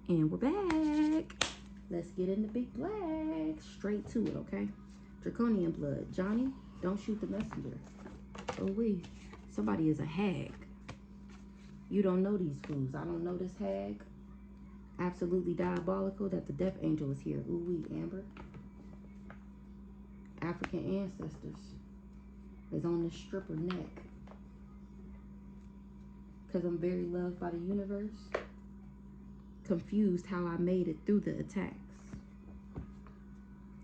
And we're back. Let's get into Big Black. Straight to it, okay? Draconian blood. Johnny, don't shoot the messenger. Oh, wait. Somebody is a hag. You don't know these fools. I don't know this hag. Absolutely diabolical that the death angel is here. Ooh, wee, Amber. African ancestors is on the stripper neck. Because I'm very loved by the universe. Confused how I made it through the attacks.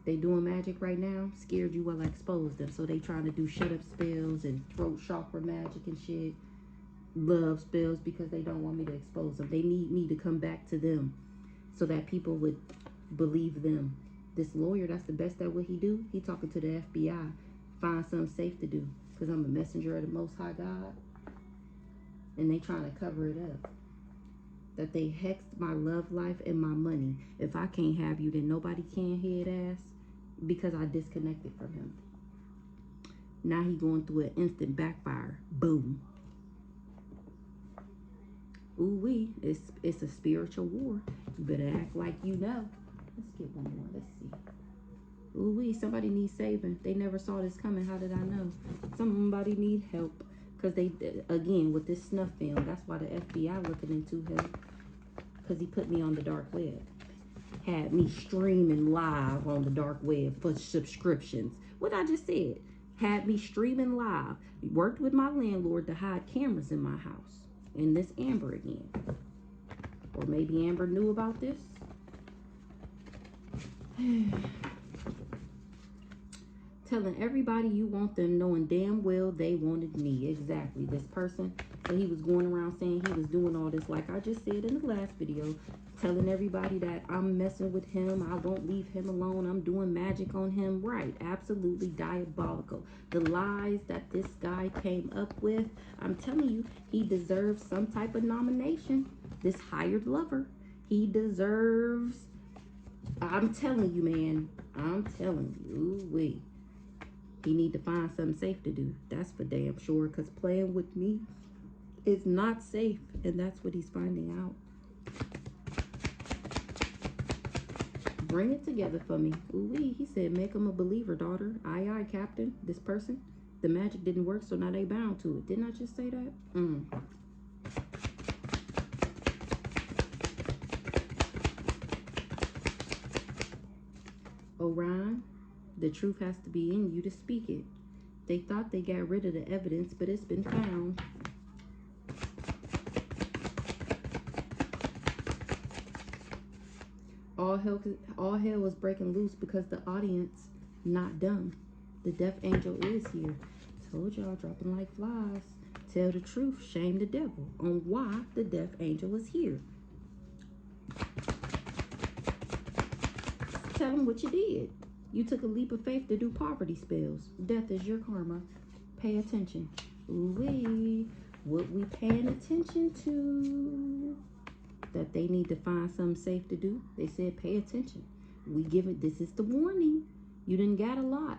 They doing magic right now. Scared you while I exposed them. So they trying to do shut up spells and throat chakra magic and shit. Love spells because they don't want me to expose them. They need me to come back to them so that people would believe them. This lawyer, that's the best at what he do. He talking to the FBI. Find something safe to do because I'm a messenger of the Most High God. And they trying to cover it up. That they hexed my love life and my money. If I can't have you, then nobody can, head ass. Because I disconnected from him. Now he going through an instant backfire. Boom. Ooh wee, it's a spiritual war. You better act like you know. Let's get one more. Let's see. Ooh wee, somebody needs saving. They never saw this coming. How did I know? Somebody need help. Because they, again, with this snuff film, that's why the FBI looking into him. Because he put me on the dark web. Had me streaming live on the dark web for subscriptions. What I just said. Had me streaming live. Worked with my landlord to hide cameras in my house. And this Amber again. Or maybe Amber knew about this. Telling everybody you want them, knowing damn well they wanted me. Exactly. This person. So he was going around saying he was doing all this, like I just said in the last video. Telling everybody that I'm messing with him. I won't leave him alone. I'm doing magic on him. Right. Absolutely diabolical. The lies that this guy came up with. I'm telling you, he deserves some type of nomination. This hired lover. He deserves. I'm telling you, man. I'm telling you. Ooh-wee. He need to find something safe to do. That's for damn sure. Because playing with me is not safe. And that's what he's finding out. Bring it together for me. Ooh-wee. He said, make him a believer, daughter. Aye, aye, captain. This person. The magic didn't work, so now they bound to it. Didn't I just say that? Orion. The truth has to be in you to speak it. They thought they got rid of the evidence, but it's been found. All hell was breaking loose because the audience not dumb. The death angel is here. Told y'all, dropping like flies. Tell the truth, shame the devil on why the death angel is here. Tell them what you did. You took a leap of faith to do poverty spells. Death is your karma. Pay attention. Ooh-wee. What we paying attention to? That they need to find something safe to do. They said pay attention. We give it. This is the warning. You didn't got a lot.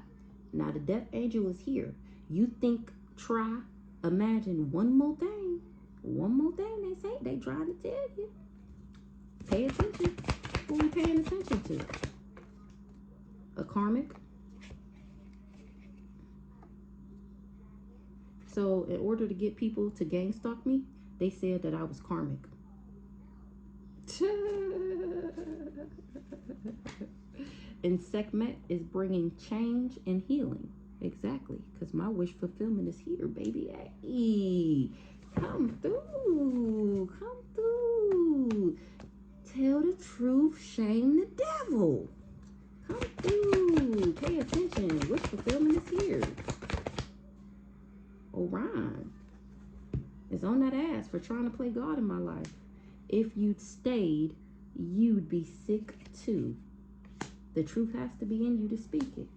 Now the death angel is here. You think, try, imagine one more thing. One more thing they say. They trying to tell you. Pay attention. Who we paying attention to? A karmic. So in order to get people to gang stalk me, they said that I was karmic. And Sekhmet is bringing change and healing. Exactly. Because my wish fulfillment is here, baby. Hey, come through. Come through. Tell the truth, shame the devil. Come through. Pay attention. Wish fulfillment is here. Orion is on that ass for trying to play God in my life. If you'd stayed, you'd be sick too. The truth has to be in you to speak it.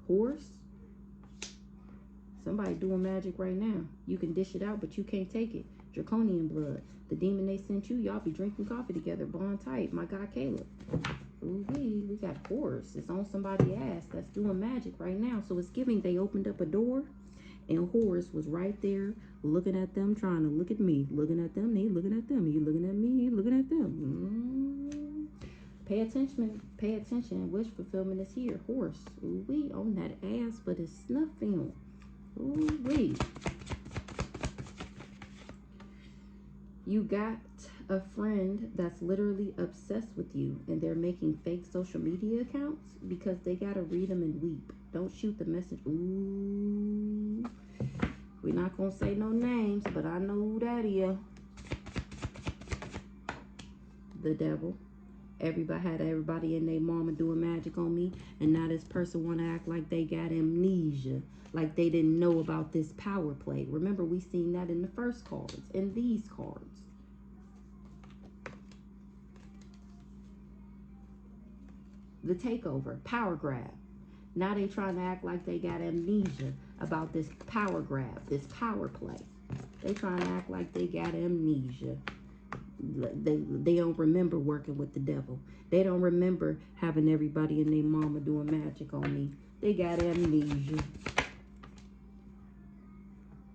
Horse. Somebody doing magic right now. You can dish it out, but you can't take it. Draconian blood. The demon they sent you, y'all be drinking coffee together. Bond tight. My guy Caleb. Ooh-wee, we got Horus. It's on somebody's ass that's doing magic right now. So it's giving they opened up a door and Horus was right there looking at them, trying to look at me. Looking at them, he looking at them. He looking at me, he looking at them. Pay attention. Pay attention. Wish fulfillment is here. Horse. Ooh wee, on that ass for the snuff film. Ooh wee. You got a friend that's literally obsessed with you, and they're making fake social media accounts because they gotta read them and weep. Don't shoot the message. Ooh. We're not gonna say no names, but I know who that is. The devil. Everybody and their mama doing magic on me, and now this person want to act like they got amnesia, like they didn't know about this power play. Remember, we seen that in the first cards, in these cards. The takeover, power grab. Now they trying to act like they got amnesia about this power grab, this power play. They trying to act like they got amnesia. They don't remember working with the devil. They don't remember having everybody and their mama doing magic on me. They got amnesia.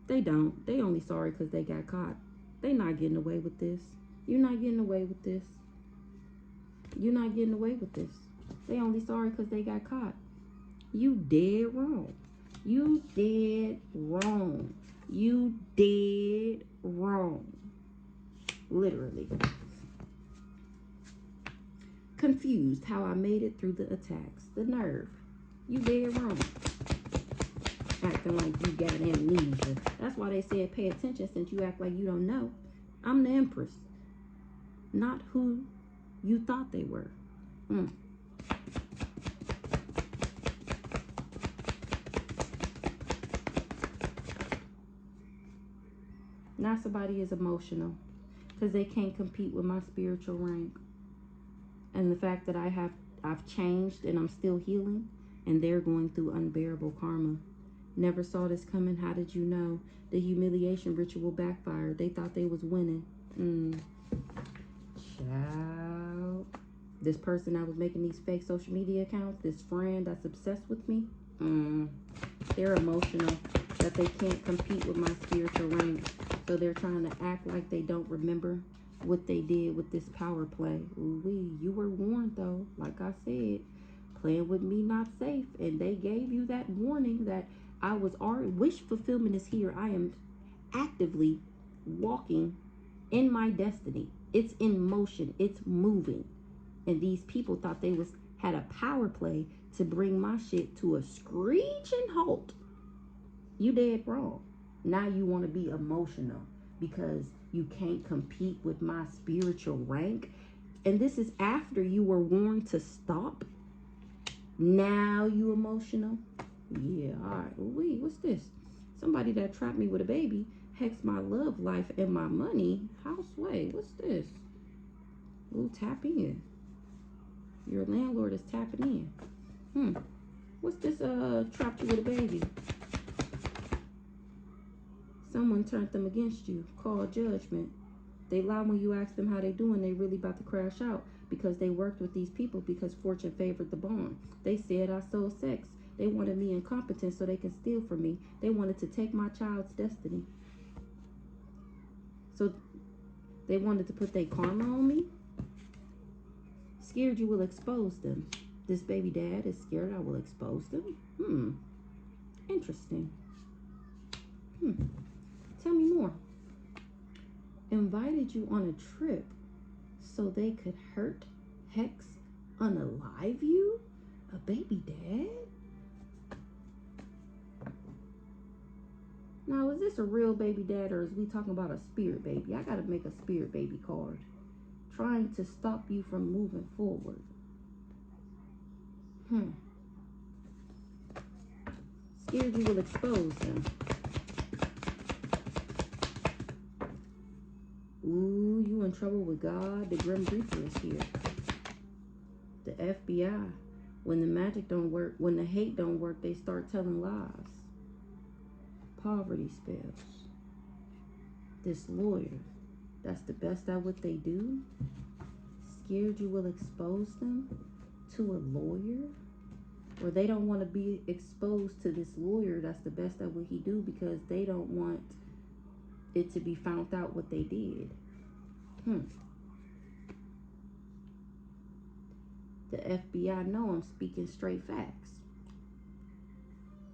They don't. They only sorry because they got caught. They not getting away with this. You're not getting away with this. You're not getting away with this. They only sorry because they got caught. You dead wrong. You dead wrong. You dead wrong. Literally. Confused how I made it through the attacks. The nerve. You dead wrong. Acting like you got amnesia. That's why they said pay attention, since you act like you don't know. I'm the Empress. Not who you thought they were. Now somebody is emotional because they can't compete with my spiritual rank. And the fact that I've changed and I'm still healing, and they're going through unbearable karma. Never saw this coming. How did you know? The humiliation ritual backfired. They thought they was winning. Child. This person that was making these fake social media accounts, this friend that's obsessed with me, they're emotional that they can't compete with my spiritual rank. So they're trying to act like they don't remember what they did with this power play. Ooh-wee. You were warned though. Like I said, playing with me not safe. And they gave you that warning that I was already, wish fulfillment is here. I am actively walking in my destiny. It's in motion. It's moving. And these people thought they had a power play to bring my shit to a screeching halt. You dead wrong. Now you want to be emotional because you can't compete with my spiritual rank. And this is after you were warned to stop. Now you emotional. Yeah, all right. Wait, what's this? Somebody that trapped me with a baby hex my love life and my money. Houseway, what's this? Ooh, tap in. Your landlord is tapping in. What's this? Trapped you with a baby. Someone turned them against you. Call judgment. They lie when you ask them how they doing. They really about to crash out because they worked with these people because fortune favored the bond. They said I sold sex. They wanted me incompetent so they can steal from me. They wanted to take my child's destiny. So they wanted to put their karma on me. Scared you will expose them. This baby dad is scared I will expose them. Interesting. Tell me more. Invited you on a trip so they could hurt, hex, unalive you? A baby dad? Now, is this a real baby dad or is we talking about a spirit baby? I gotta make a spirit baby card. Trying to stop you from moving forward. Scared you will expose them. Ooh, you in trouble with God. The Grim Reaper is here. The FBI. When the magic don't work, when the hate don't work, they start telling lies. Poverty spells. This lawyer, that's the best at what they do. Scared you will expose them to a lawyer? Or they don't want to be exposed to this lawyer that's the best at what he do because they don't want it to be found out what they did. The FBI know I'm speaking straight facts.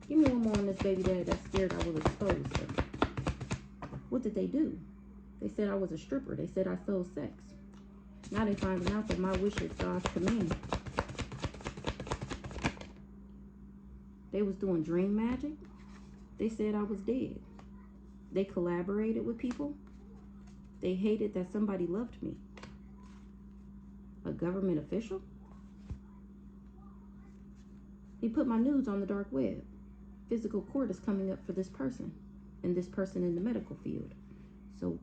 Give me one more on this baby dad that's scared I will expose them. What did they do? They said I was a stripper. They said I sold sex. Now they finding out that my wish is God's command. They was doing dream magic. They said I was dead. They collaborated with people. They hated that somebody loved me. A government official? He put my nudes on the dark web. Physical court is coming up for this person, and this person in the medical field. So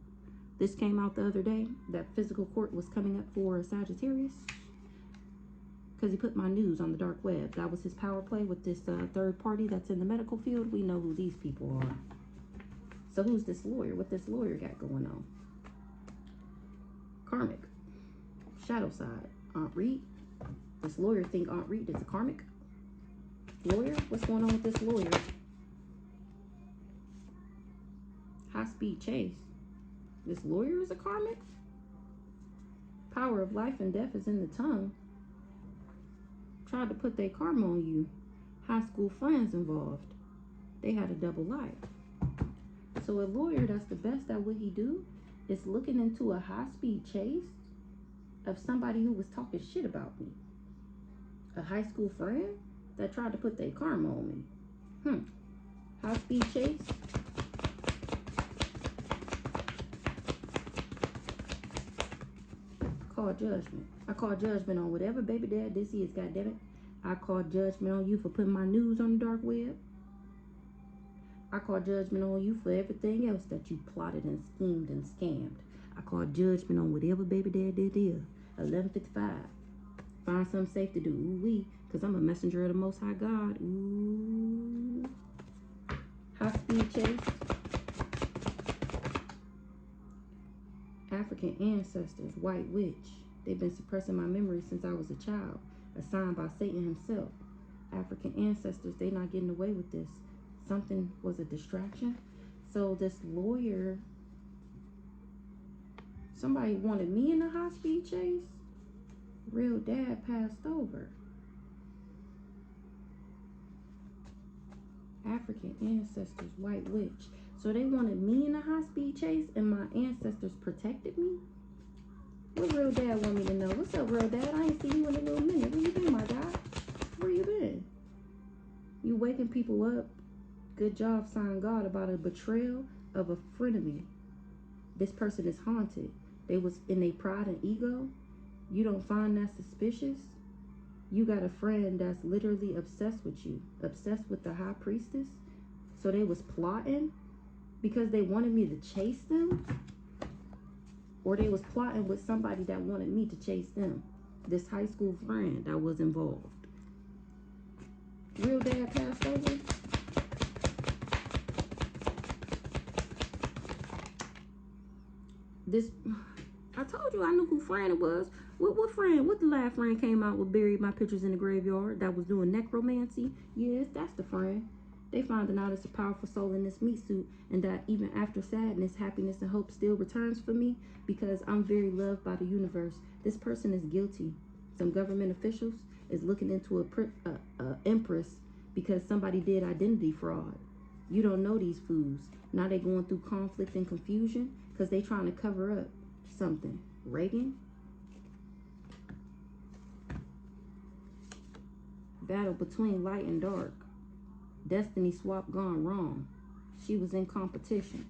this came out the other day, that physical court was coming up for Sagittarius, because he put my news on the dark web. That was his power play with this third party that's in the medical field. We know who these people are. So who's this lawyer? What this lawyer got going on? Karmic. Shadow side. Aunt Reed. This lawyer think Aunt Reed is a karmic lawyer. What's going on with this lawyer? High speed chase. This lawyer is a karmic. Power of life and death is in the tongue. Tried to put their karma on you. High school friends involved. They had a double life. So a lawyer that's the best at what he do is looking into a high speed chase of somebody who was talking shit about me. A high school friend that tried to put their karma on me. High speed chase. Call judgment. I call judgment on whatever baby dad this is, goddammit. I call judgment on you for putting my news on the dark web. I call judgment on you for everything else that you plotted and schemed and scammed. I call judgment on whatever baby dad did here. 11:55. Find something safe to do. Ooh wee. Because I'm a messenger of the Most High God. Ooh. High speed chase. African ancestors. White witch. They've been suppressing my memory since I was a child. Assigned by Satan himself. African ancestors. They not getting away with this. Something was a distraction. So this lawyer, somebody wanted me in a high speed chase. Real dad passed over. African ancestors, white witch. So they wanted me in a high speed chase and my ancestors protected me? What real dad want me to know? What's up, real dad? I ain't seen you in a little minute. Where you been, my guy? Where you been? You waking people up. Good job, sign God, about a betrayal of a frenemy. This person is haunted. They was in their pride and ego. You don't find that suspicious? You got a friend that's literally obsessed with you. Obsessed with the high priestess. So they was plotting because they wanted me to chase them? Or they was plotting with somebody that wanted me to chase them? This high school friend that was involved. Real dad passed over? This, I told you I knew who friend it was. What friend? What the last friend came out with buried my pictures in the graveyard that was doing necromancy? Yes, that's the friend. They finding out it's a powerful soul in this meat suit, and that even after sadness, happiness and hope still returns for me because I'm very loved by the universe. This person is guilty. Some government officials is looking into a empress because somebody did identity fraud. You don't know these fools. Now they going through conflict and confusion because they trying to cover up something. Reagan? Battle between light and dark. Destiny swap gone wrong. She was in competition.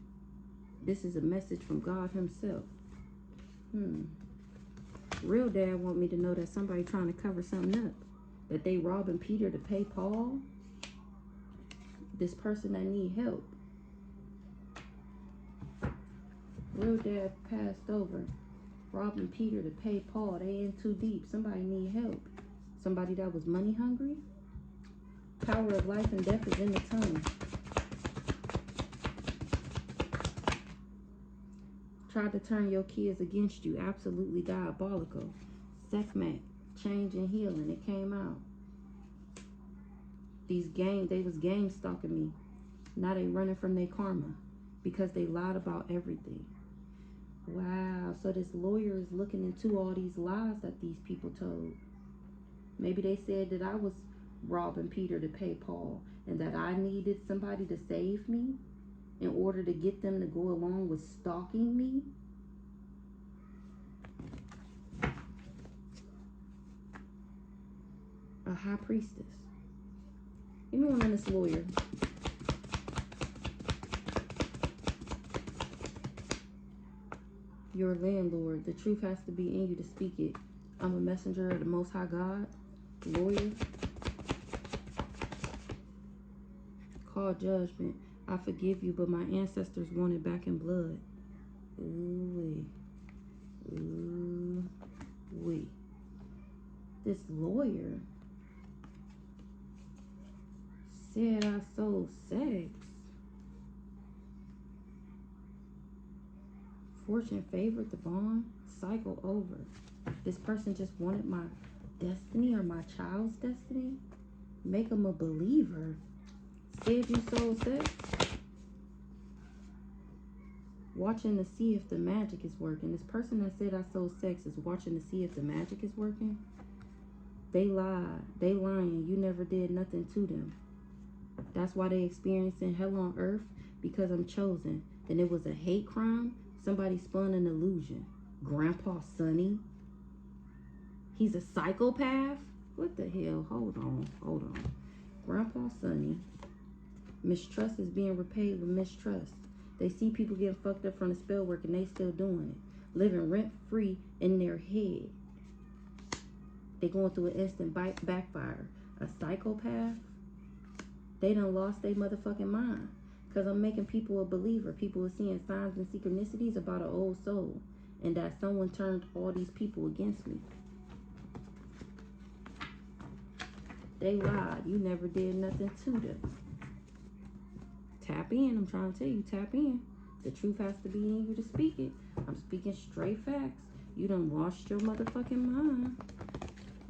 This is a message from God himself. Real dad want me to know that somebody trying to cover something up. That they robbing Peter to pay Paul. This person that need help. Real dad passed over. Robbing Peter to pay Paul. They in too deep. Somebody need help. Somebody that was money hungry. Power of life and death is in the tongue. Tried to turn your kids against you. Absolutely diabolical. Sekhmet. Change and healing. It came out. They was game stalking me. Now they running from their karma because they lied about everything. Wow. So this lawyer is looking into all these lies that these people told. Maybe they said that I was robbing Peter to pay Paul and that I needed somebody to save me in order to get them to go along with stalking me. A high priestess. Give me one on this lawyer. Your landlord. The truth has to be in you to speak it. I'm a messenger of the Most High God. Lawyer. Call judgment. I forgive you, but my ancestors want it back in blood. Ooh-wee. Ooh-wee. This lawyer said I sold sex. Fortune favored the bond. Cycle over. This person just wanted my destiny or my child's destiny. Make them a believer. Said you sold sex. Watching to see if the magic is working. This person that said I sold sex is watching to see if the magic is working. They lied. They lying. You never did nothing to them. That's why they experiencing hell on earth, because I'm chosen. And it was a hate crime. Somebody spun an illusion. Grandpa Sonny. He's a psychopath? What the hell? Hold on. Grandpa Sonny. Mistrust is being repaid with mistrust. They see people getting fucked up from the spell work and they still doing it. Living rent free in their head. They going through an instant backfire. A psychopath? They done lost their motherfucking mind. Because I'm making people a believer. People are seeing signs and synchronicities about an old soul. And that someone turned all these people against me. They lied. You never did nothing to them. Tap in. I'm trying to tell you, tap in. The truth has to be in you to speak it. I'm speaking straight facts. You done lost your motherfucking mind.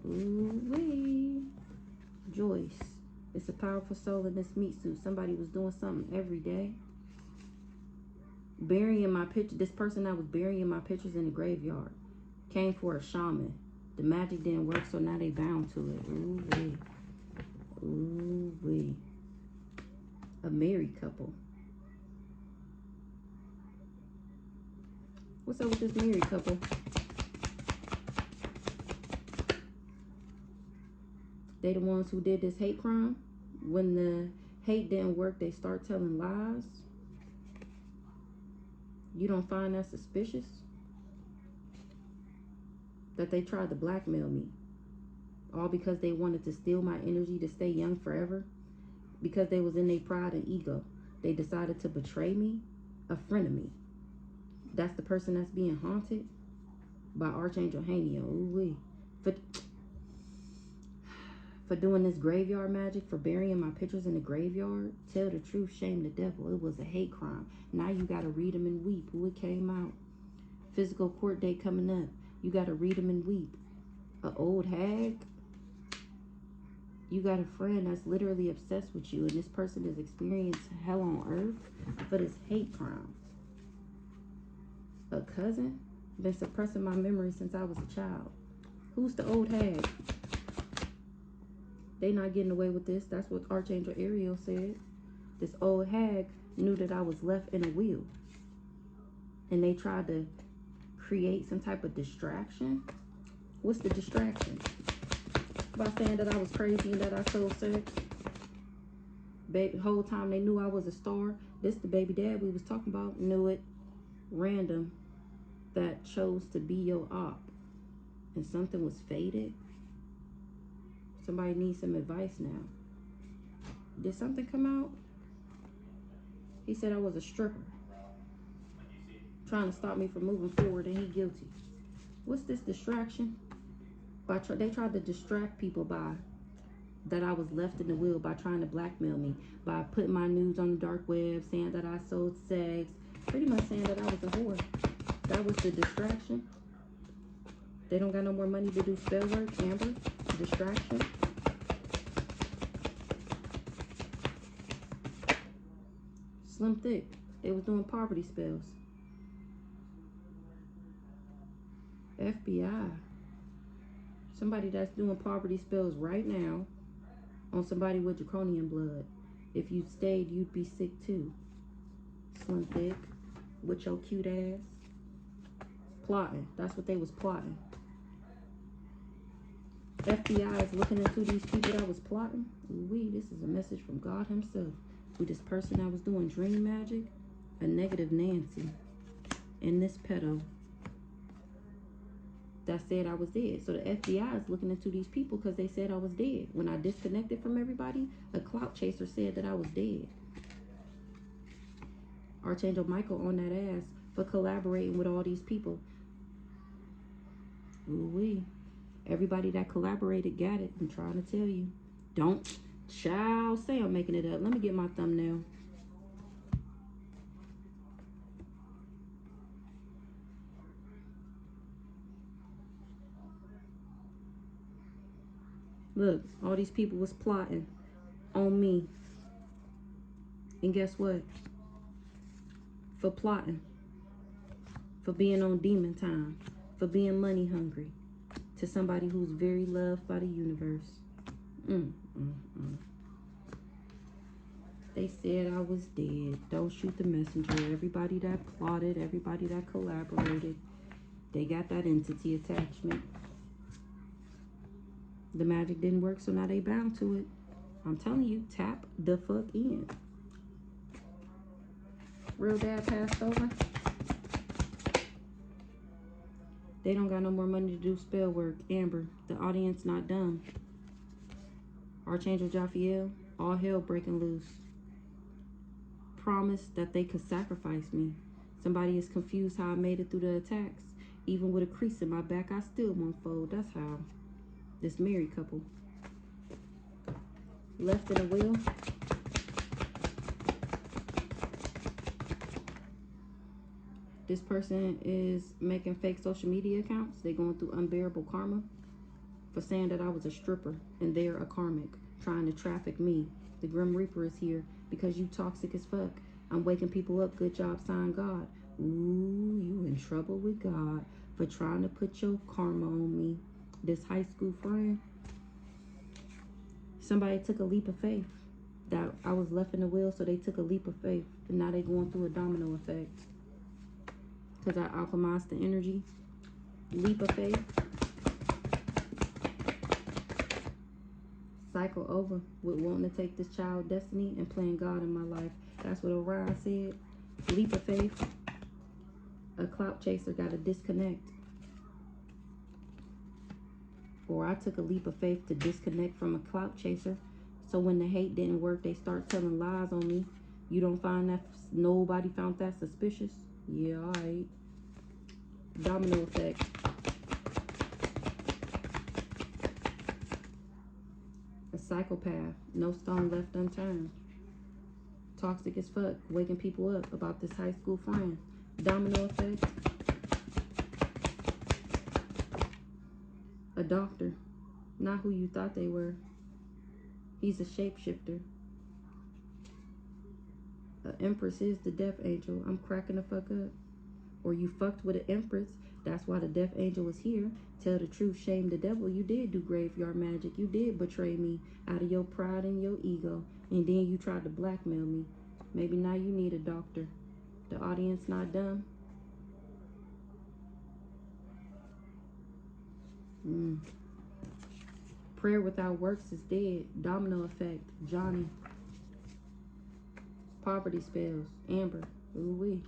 Ooh-wee. Joyce. It's a powerful soul in this meat suit. Somebody was doing something every day. Burying my picture. This person that was burying my pictures in the graveyard came for a shaman. The magic didn't work, so now they bound to it. Ooh-wee. Ooh-wee. A married couple. What's up with this married couple? They the ones who did this hate crime. When the hate didn't work, they start telling lies. You don't find that suspicious? That they tried to blackmail me. All because they wanted to steal my energy to stay young forever. Because they was in their pride and ego. They decided to betray me. A friend of me. That's the person that's being haunted by Archangel Haniel. Ooh-wee. For doing this graveyard magic, for burying my pictures in the graveyard. Tell the truth, shame the devil. It was a hate crime. Now you got to read them and weep. Who it came out. Physical court date coming up. You got to read them and weep. A old hag. You got a friend that's literally obsessed with you, and this person has experienced hell on earth for this hate crime. A cousin. Been suppressing my memory since I was a child. Who's the old hag? They not getting away with this. That's what Archangel Ariel said. This old hag knew that I was left in a wheel. And they tried to create some type of distraction. What's the distraction? By saying that I was crazy and that I sold sex. Baby, whole time they knew I was a star. This the baby dad we was talking about. Knew it. Random. That chose to be your op. And something was fated. Somebody needs some advice now. Did something come out? He said I was a stripper. Trying to stop me from moving forward, and he guilty. What's this distraction? They tried to distract people by that I was left in the wheel, by trying to blackmail me, by putting my nudes on the dark web, saying that I sold sex, pretty much saying that I was a whore. That was the distraction. They don't got no more money to do spell work. Amber, distraction. Slim Thick. They was doing poverty spells. FBI. Somebody that's doing poverty spells right now on somebody with draconian blood. If you stayed, you'd be sick too. Slim Thick, with your cute ass. Plotting. That's what they was plotting. FBI is looking into these people that was plotting. Ooh, this is a message from God himself. With this person that was doing dream magic, a negative Nancy, and this pedo that said I was dead. So the FBI is looking into these people because they said I was dead. When I disconnected from everybody, a clout chaser said that I was dead. Archangel Michael on that ass for collaborating with all these people. Ooh-wee. Everybody that collaborated got it. I'm trying to tell you. Don't child say I'm making it up. Let me get my thumbnail. Look, all these people was plotting on me. And guess what? For plotting. For being on demon time. For being money hungry. To somebody who's very loved by the universe. They said I was dead. Don't shoot the messenger. Everybody that plotted, everybody that collaborated, they got that entity attachment. The magic didn't work, so now they bound to it. I'm telling you, tap the fuck in. Real dad passed over. They don't got no more money to do spell work. Amber, the audience not dumb. Archangel Jophiel, all hell breaking loose. Promised that they could sacrifice me. Somebody is confused how I made it through the attacks. Even with a crease in my back, I still won't fold. That's how. This married couple. Left in a will. This person is making fake social media accounts. They're going through unbearable karma for saying that I was a stripper and they're a karmic trying to traffic me. The Grim Reaper is here because you toxic as fuck. I'm waking people up. Good job, sign God. Ooh, you in trouble with God for trying to put your karma on me. This high school friend. Somebody took a leap of faith. That I was left in the will, so they took a leap of faith. And now they're going through a domino effect. Because I alchemized the energy. Leap of faith. Cycle over with wanting to take this child destiny and playing God in my life. That's what Orion said. Leap of faith. A clout chaser got to disconnect. Or I took a leap of faith to disconnect from a clout chaser. So when the hate didn't work, they start telling lies on me. You don't find that, nobody found that suspicious? Yeah, all right. Domino effect. A psychopath. No stone left unturned. Toxic as fuck. Waking people up about this high school friend. Domino effect. A doctor. Not who you thought they were. He's a shapeshifter. An empress is the death angel. I'm cracking the fuck up. Or you fucked with an empress. That's why the death angel is here. Tell the truth, shame the devil. You did do graveyard magic. You did betray me out of your pride and your ego. And then you tried to blackmail me. Maybe now you need a doctor. The audience not dumb. Prayer without works is dead. Domino effect. Johnny. Poverty spells. Amber. Ooh-wee.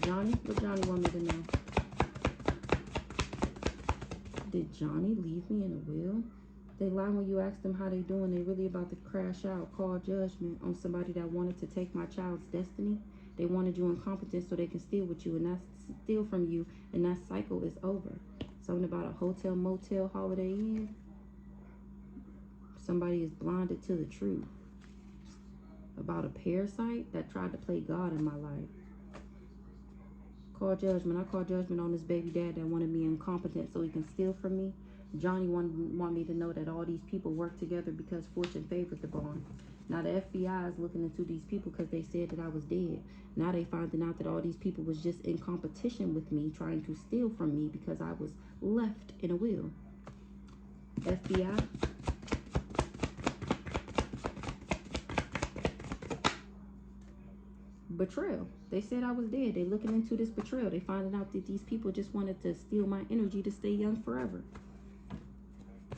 Johnny? What Johnny want me to know? Did Johnny leave me in a will? They lie when you ask them how they doing. They really about to crash out. Call judgment on somebody that wanted to take my child's destiny. They wanted you incompetent so they can steal with you. And that's steal from you. And that cycle is over. Something about a hotel, motel, Holiday Inn. Somebody is blinded to the truth. About a parasite that tried to play God in my life. Call judgment. I call judgment on this baby dad that wanted me incompetent so he can steal from me. Johnny want me to know that all these people work together because fortune favored the bond. Now the FBI is looking into these people because they said that I was dead. Now they finding out that all these people was just in competition with me, trying to steal from me because I was left in a will. FBI. Betrayal. They said I was dead. They looking into this betrayal. They finding out that these people just wanted to steal my energy to stay young forever.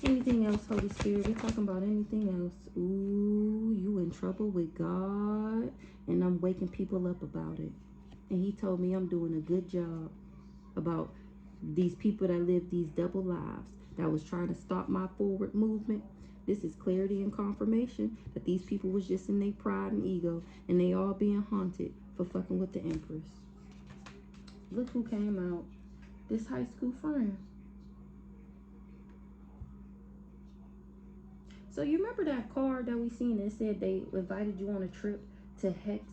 Anything else, Holy Spirit? We talking about anything else? Ooh, you in trouble with God. And I'm waking people up about it. And he told me I'm doing a good job about these people that live these double lives, that was trying to stop my forward movement. This is clarity and confirmation that these people was just in their pride and ego, and they all being haunted for fucking with the Empress. Look who came out. This high school friend. So you remember that card that we seen that said they invited you on a trip to Hex,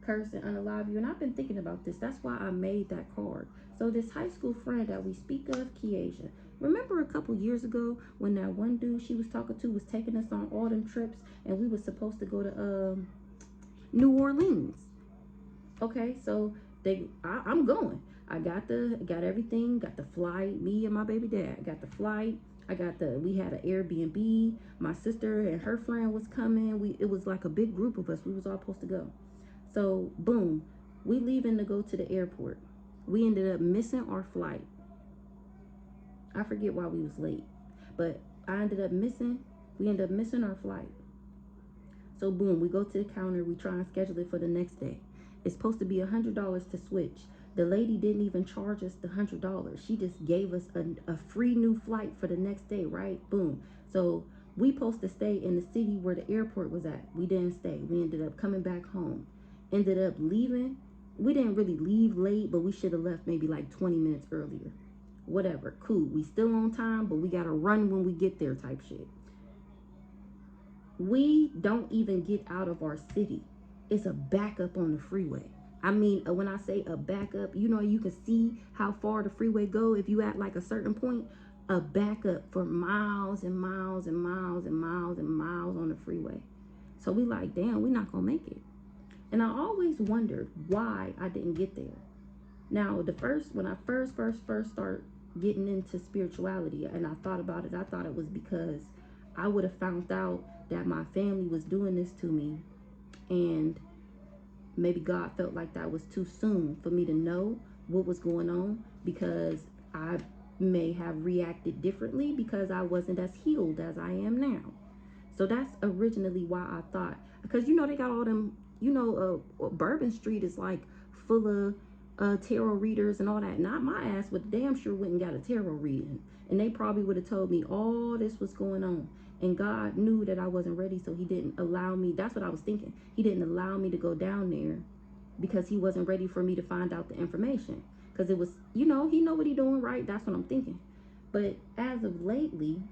Curse, and Unalive You? And I've been thinking about this. That's why I made that card. So this high school friend that we speak of, Kiesha, remember a couple years ago when that one dude she was talking to was taking us on all them trips, and we were supposed to go to New Orleans? Okay, so I'm going. I got everything, got the flight, me and my baby dad got the flight. We had an Airbnb. My sister and her friend was coming. It was like a big group of us. We was all supposed to go. So boom, we leaving to go to the airport. We ended up missing our flight. I forget why we was late, but we ended up missing our flight. So boom, we go to the counter, we try and schedule it for the next day. It's supposed to be $100 to switch. The lady didn't even charge us the $100. She just gave us a free new flight for the next day, right? Boom. So we supposed to stay in the city where the airport was at. We didn't stay. We ended up coming back home. Ended up leaving. We didn't really leave late, but we should have left maybe like 20 minutes earlier. Whatever, cool. We still on time, but we gotta run when we get there type shit. We don't even get out of our city. It's a backup on the freeway. I mean, when I say a backup, you know, you can see how far the freeway go if you at like a certain point. A backup for miles and miles and miles and miles and miles on the freeway. So we like, damn, we're not gonna make it. And I always wondered why I didn't get there. Now, when I first started getting into spirituality and I thought about it, I thought it was because I would have found out that my family was doing this to me, and maybe God felt like that was too soon for me to know what was going on, because I may have reacted differently because I wasn't as healed as I am now. So that's originally why I thought, because you know they got all them, you know, Bourbon Street is like full of tarot readers and all that. Not my ass would damn sure went and got a tarot reading, and they probably would have told me all this was going on. And God knew that I wasn't ready, so he didn't allow me. That's what I was thinking. He didn't allow me to go down there because he wasn't ready for me to find out the information. Because it was, you know, he know what he doing, right? That's what I'm thinking. But as of lately,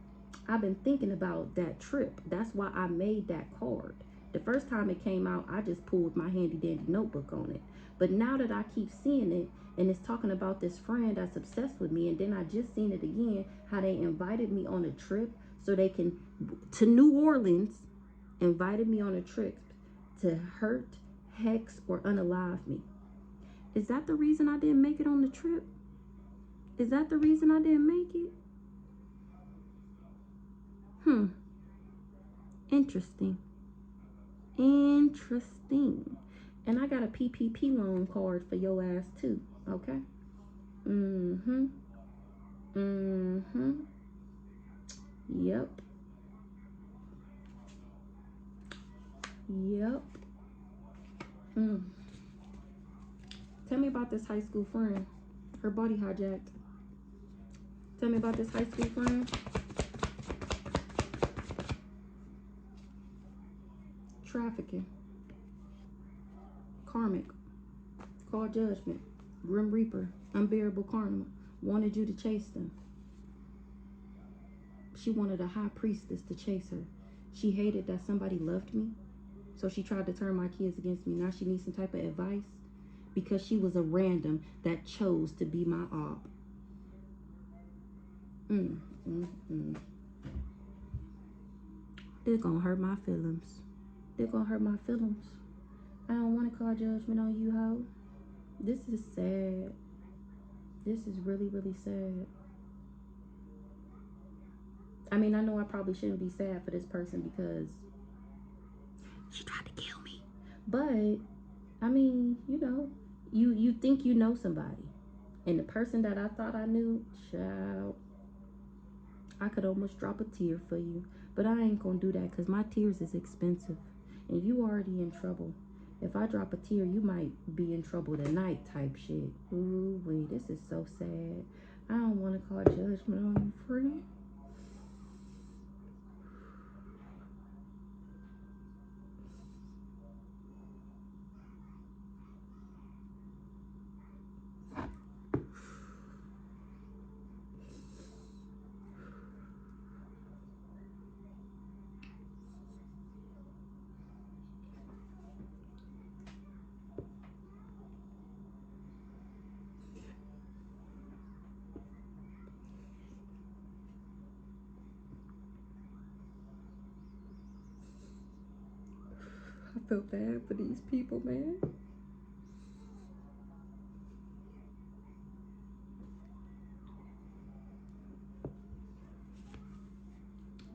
I've been thinking about that trip. That's why I made that card. The first time it came out, I just pulled my handy dandy notebook on it. But now that I keep seeing it, and it's talking about this friend that's obsessed with me, and then I just seen it again, how they invited me on a trip so they can, to New Orleans, invited me on a trip to hurt, hex, or unalive me. Is that the reason I didn't make it on the trip? Is that the reason I didn't make it? Interesting. Interesting. And I got a PPP loan card for your ass too, okay? Yep. Tell me about this high school friend. Her body hijacked. Tell me about this high school friend. Trafficking. Karmic. Call judgment. Grim Reaper. Unbearable karma. Wanted you to chase them. She wanted a high priestess to chase her. She hated that somebody loved me, so she tried to turn my kids against me. Now she needs some type of advice because she was a random that chose to be my op. They're gonna hurt my feelings. They're gonna hurt my feelings. I don't want to call judgment on you, ho. This is sad. This is really, really sad. I mean, I know I probably shouldn't be sad for this person because she tried to kill me. But, I mean, you know, you think you know somebody. And the person that I thought I knew, child, I could almost drop a tear for you. But I ain't gonna do that because my tears is expensive. And you already in trouble. If I drop a tear, you might be in trouble tonight type shit. Ooh, wait, this is so sad. I don't want to call judgment on you, friend. I feel bad for these people, man.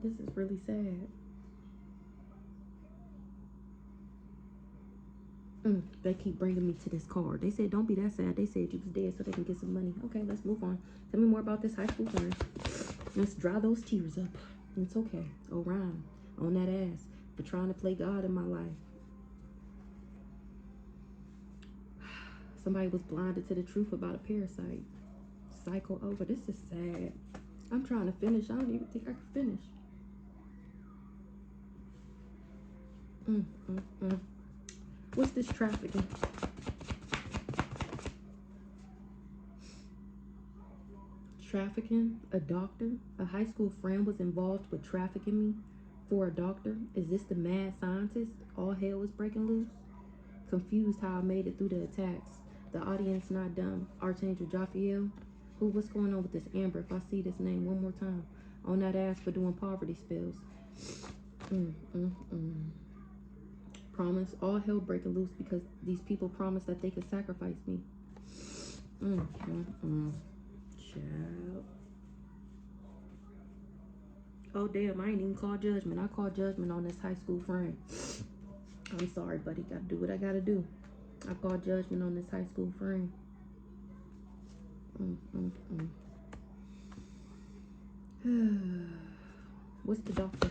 This is really sad. They keep bringing me to this card. They said, don't be that sad. They said you was dead so they can get some money. Okay, let's move on. Tell me more about this high school friend. Let's dry those tears up. It's okay. Orion, on that ass for trying to play God in my life. Somebody was blinded to the truth about a parasite. Cycle over. This is sad. I'm trying to finish. I don't even think I can finish. What's this trafficking? Trafficking? A doctor? A high school friend was involved with trafficking me for a doctor? Is this the mad scientist? All hell is breaking loose? Confused how I made it through the attacks. The audience not dumb. Archangel Jophiel? What's going on with this Amber? If I see this name one more time. On that ass for doing poverty spells. Promise. All hell breaking loose because these people promised that they could sacrifice me. Child. Oh damn, I ain't even called judgment. I called judgment on this high school friend. I'm sorry, buddy. Gotta do what I gotta do. I called judgment on this high school friend. What's the doctor?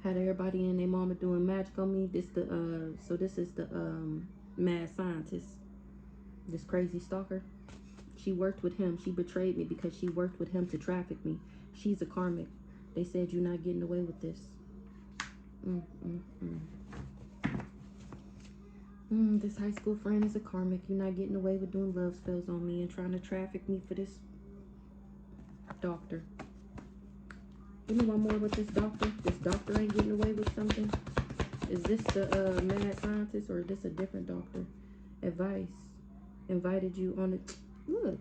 Had everybody and their mama doing magic on me. This is the mad scientist. This crazy stalker. She worked with him. She betrayed me because she worked with him to traffic me. She's a karmic. They said you're not getting away with this. This high school friend is a karmic. You're not getting away with doing love spells on me and trying to traffic me for this doctor. Give me one more with this doctor. This doctor ain't getting away with something. Is this the mad scientist or is this a different doctor? Advice. Invited you on it. Look.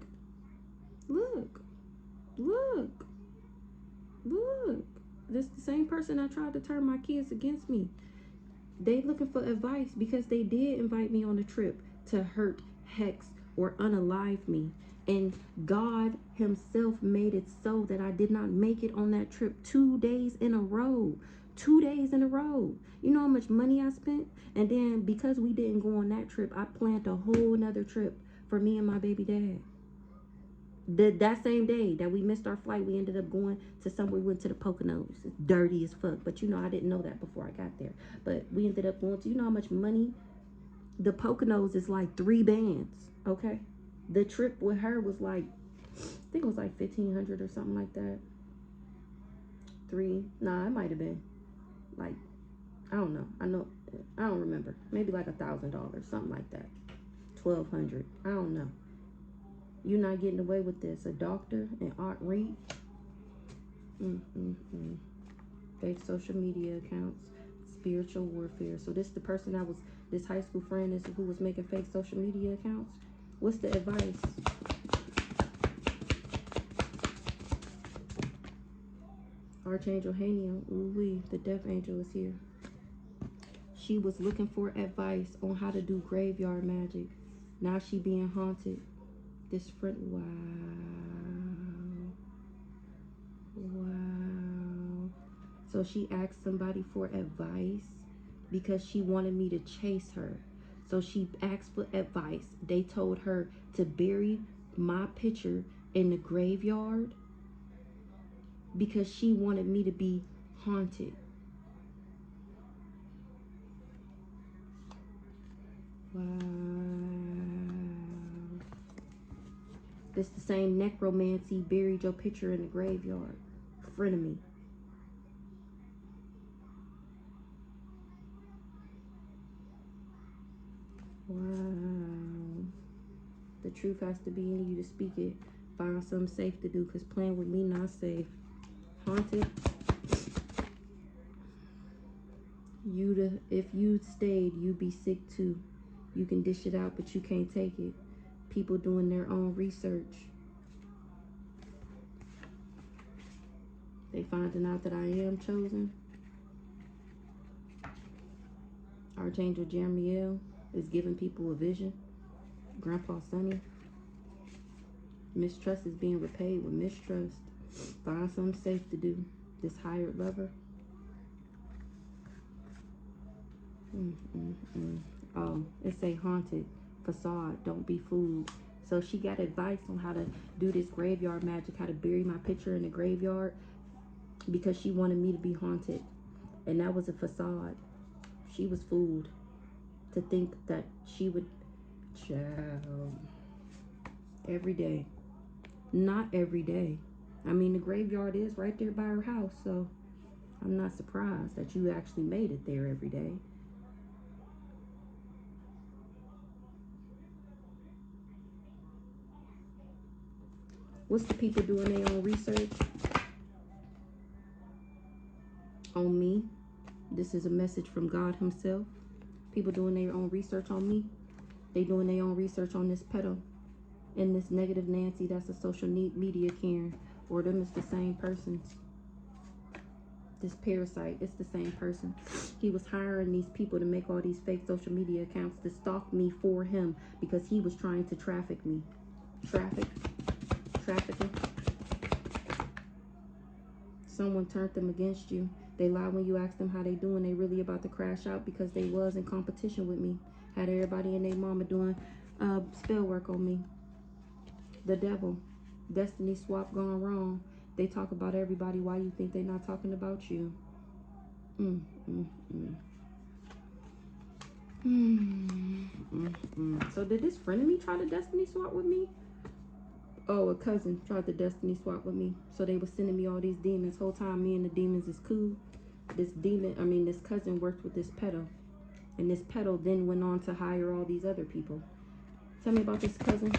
This the same person that tried to turn my kids against me. They looking for advice because they did invite me on a trip to hurt, hex, or unalive me. And God himself made it so that I did not make it on that trip 2 days in a row. 2 days in a row. You know how much money I spent? And then because we didn't go on that trip, I planned a whole nother trip for me and my baby dad. That same day that we missed our flight, we ended up going to somewhere. We went to the Poconos. It's dirty as fuck. But you know, I didn't know that before I got there. But we ended up going to, you know how much money? The Poconos is like 3 bands, okay? The trip with her was like, I think it was like $1,500 or something like that. It might have been like, I don't know. I don't remember. Maybe like $1,000, something like that. 1,200. I don't know. You're not getting away with this. A doctor and Art Reed. Fake social media accounts. Spiritual warfare. So this the person that was, this high school friend is who was making fake social media accounts. What's the advice? Archangel Haniel. Ooh-wee. The death angel is here. She was looking for advice on how to do graveyard magic. Now she being haunted. This friend, wow. Wow. So she asked somebody for advice because she wanted me to chase her. So she asked for advice. They told her to bury my picture in the graveyard because she wanted me to be haunted. Wow. This the same necromancy buried your picture in the graveyard. Frenemy. Wow. The truth has to be in you to speak it. Find something safe to do, because playing with me not safe. Haunted. If you stayed, you'd be sick too. You can dish it out, but you can't take it. People doing their own research. They finding out that I am chosen. Archangel Jeremiel is giving people a vision. Grandpa Sonny. Mistrust is being repaid with mistrust. Find something safe to do. This hired lover. Oh, it say haunted. Facade. Don't be fooled. So she got advice on how to do this graveyard magic, how to bury my picture in the graveyard, because she wanted me to be haunted. And that was a facade. She was fooled to think that she would. Child. Every day. Not every day. I mean, the graveyard is right there by her house, so I'm not surprised that you actually made it there every day. What's the people doing their own research on me? This is a message from God himself. People doing their own research on me. They doing their own research on this pedo and this negative Nancy that's a social media Karen. Or them is the same persons. This parasite, it's the same person. He was hiring these people to make all these fake social media accounts to stalk me for him because he was trying to traffic me. Trafficking. Someone turned them against you. They lie when you ask them how they doing. They really about to crash out because they was in competition with me. Had everybody and their mama doing spell work on me. The devil. Destiny swap gone wrong. They talk about everybody. Why you think they not talking about you? So did this friend of me try to destiny swap with me? Oh, a cousin tried to destiny swap with me. So they were sending me all these demons. Whole time me and the demons is cool. This cousin worked with this pedo. And this pedo then went on to hire all these other people. Tell me about this cousin.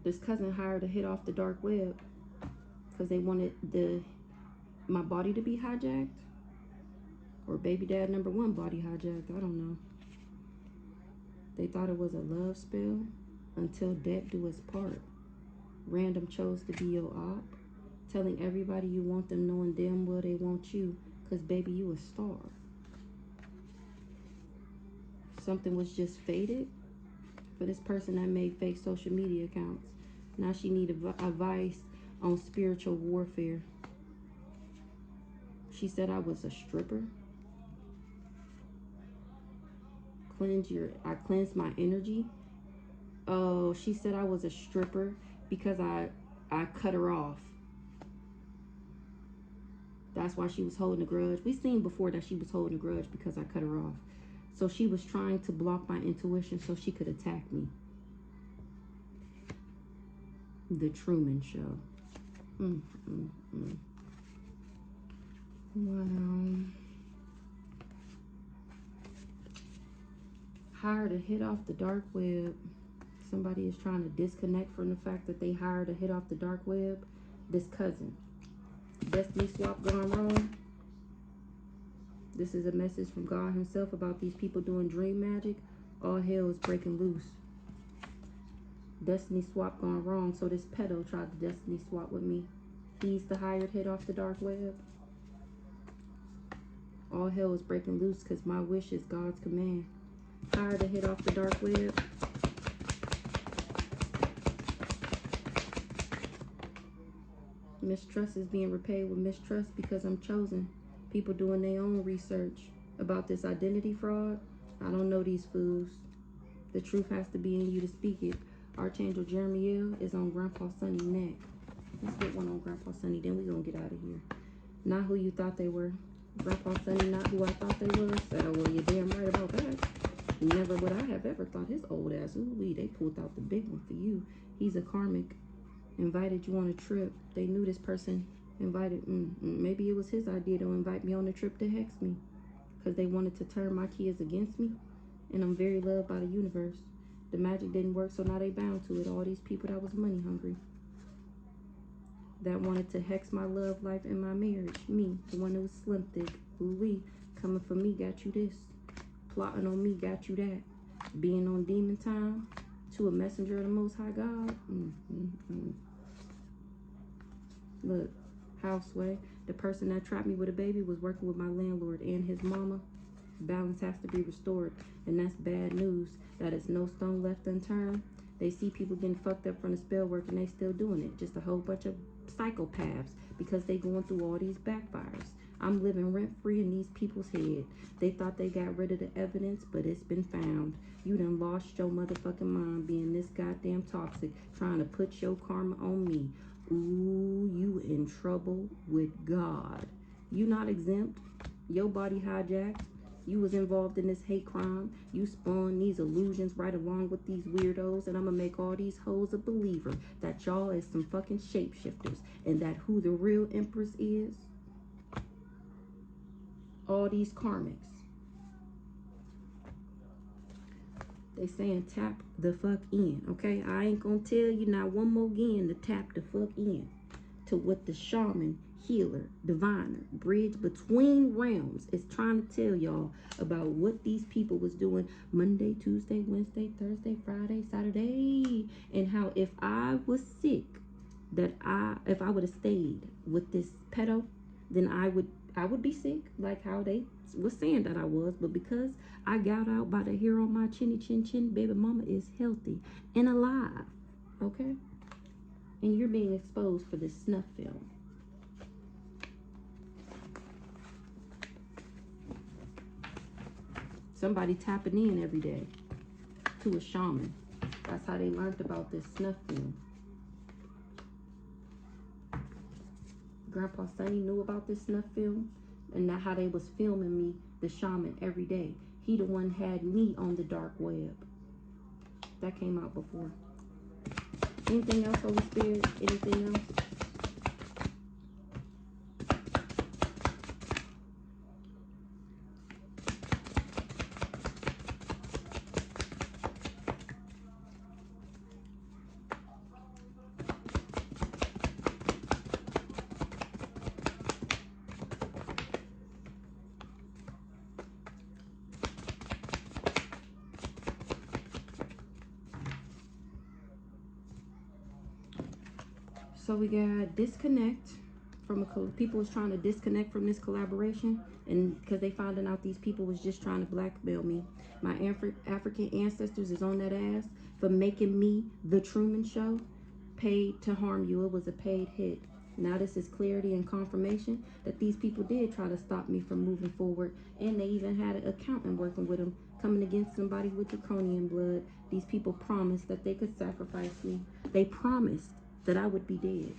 This cousin hired a hit off the dark web because they wanted my body to be hijacked, or baby dad number one body hijacked. I don't know. They thought it was a love spell until death do us part. Random chose to be your op, telling everybody you want them, knowing damn well they want you, because baby, you a star. Something was just fated for this person that made fake social media accounts. Now she need advice on spiritual warfare. She said I was a stripper. I cleansed my energy. Oh, she said I was a stripper because I cut her off. That's why she was holding a grudge. We seen before that she was holding a grudge because I cut her off. So she was trying to block my intuition so she could attack me. The Truman Show. Wow. Hired a hit off the dark web. Somebody is trying to disconnect from the fact that they hired a hit off the dark web. This cousin. Destiny swap gone wrong. This is a message from God himself about these people doing dream magic. All hell is breaking loose. Destiny swap gone wrong. So this pedo tried to destiny swap with me. He's the hired hit off the dark web. All hell is breaking loose because my wish is God's command. Tired to hit off the dark web. Mistrust is being repaid with mistrust because I'm chosen. People doing their own research about this identity fraud. I don't know these fools. The truth has to be in you to speak it. Archangel Jeremiel is on Grandpa Sonny's neck. Let's get one on Grandpa Sonny, then we're going to get out of here. Not who you thought they were. Grandpa Sonny, not who I thought they were. So, well, you're damn right about that. Never would I have ever thought his old ass. Ooh, they pulled out the big one for you. He's a karmic. Invited you on a trip. They knew this person invited. Maybe it was his idea to invite me on a trip to hex me. Because they wanted to turn my kids against me. And I'm very loved by the universe. The magic didn't work, so now they bound to it. All these people that was money hungry. That wanted to hex my love life and my marriage. Me, the one who was slim thick. Ooh-wee. Coming for me got you this. Plotting on me got you that. Being on demon time to a messenger of the Most High God. Look, houseway. The person that trapped me with a baby was working with my landlord and his mama. Balance has to be restored, and that's bad news. That is no stone left unturned. They see people getting fucked up from the spell work and they still doing it. Just a whole bunch of psychopaths because they going through all these backfires. I'm living rent free in these people's head. They thought they got rid of the evidence, but it's been found. You done lost your motherfucking mind being this goddamn toxic, trying to put your karma on me. Ooh, you in trouble with God. You not exempt. Your body hijacked. You was involved in this hate crime. You spawned these illusions right along with these weirdos. And I'm going to make all these hoes a believer that y'all is some fucking shapeshifters. And that who the real empress is. All these karmics. They saying tap the fuck in. Okay? I ain't going to tell you not one more again to tap the fuck in. To what the shaman, healer, diviner, bridge between realms is trying to tell y'all about what these people was doing Monday, Tuesday, Wednesday, Thursday, Friday, Saturday, and how if I was sick, if I would have stayed with this pedo, then I would be sick, like how they was saying that I was. But because I got out by the hair on my chinny chin chin, baby mama is healthy and alive. Okay? And you're being exposed for this snuff film. Somebody tapping in every day to a shaman. That's how they learned about this snuff film. Grandpa Sonny knew about this snuff film, and that's how they was filming me, the shaman, every day. He the one had me on the dark web. That came out before. Anything else, Holy Spirit? Anything else? So we got disconnect from people was trying to disconnect from this collaboration, and because they finding out these people was just trying to blackmail me. My African ancestors is on that ass for making me the Truman Show. Paid to harm you. It was a paid hit. Now this is clarity and confirmation that these people did try to stop me from moving forward, and they even had an accountant working with them, coming against somebody with draconian blood. These people promised that they could sacrifice me. They promised that I would be dead.